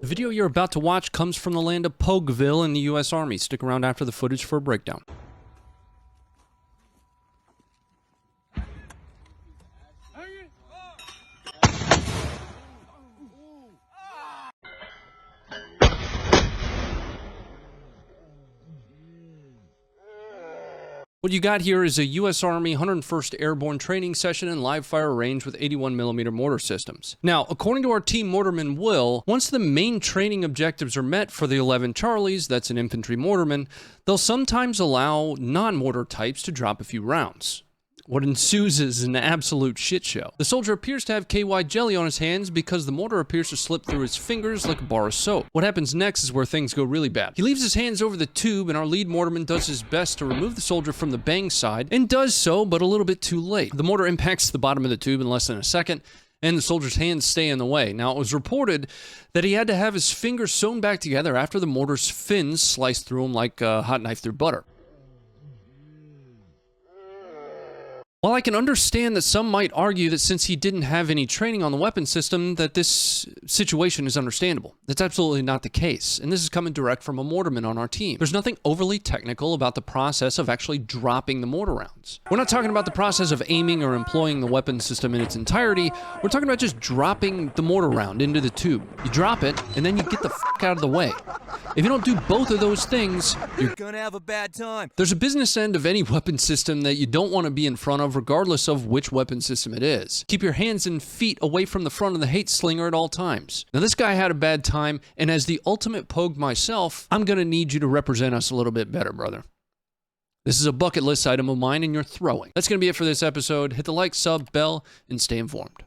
The video you're about to watch comes from the land of Pogville in the U.S. Army. Stick around after the footage for a breakdown. What you got here is a U.S. Army 101st Airborne training session in live fire range with 81mm mortar systems. Now, according to our team mortarman Will, once the main training objectives are met for the 11 Charlies, that's an infantry mortarman, they'll sometimes allow non-mortar types to drop a few rounds. What ensues is an absolute shit show. The soldier appears to have KY jelly on his hands because the mortar appears to slip through his fingers like a bar of soap. What happens next is where things go really bad. He leaves his hands over the tube and our lead mortarman does his best to remove the soldier from the bang side and does so, but a little bit too late. The mortar impacts the bottom of the tube in less than a second and the soldier's hands stay in the way. Now, it was reported that he had to have his fingers sewn back together after the mortar's fins sliced through him like a hot knife through butter. While I can understand that some might argue that since he didn't have any training on the weapon system, that this situation is understandable. That's absolutely not the case, and this is coming direct from a mortarman on our team. There's nothing overly technical about the process of actually dropping the mortar rounds. We're not talking about the process of aiming or employing the weapon system in its entirety. We're talking about just dropping the mortar round into the tube. You drop it, and then you get the fuck out of the way. If you don't do both of those things, you're gonna have a bad time. There's a business end of any weapon system that you don't want to be in front of, regardless of which weapon system it is. Keep your hands and feet away from the front of the hate slinger at all times. Now, this guy had a bad time, and as the ultimate pogue myself, I'm gonna need you to represent us a little bit better, brother. This is a bucket list item of mine, and you're throwing. That's gonna be it for this episode. Hit the like, sub, bell, and stay informed.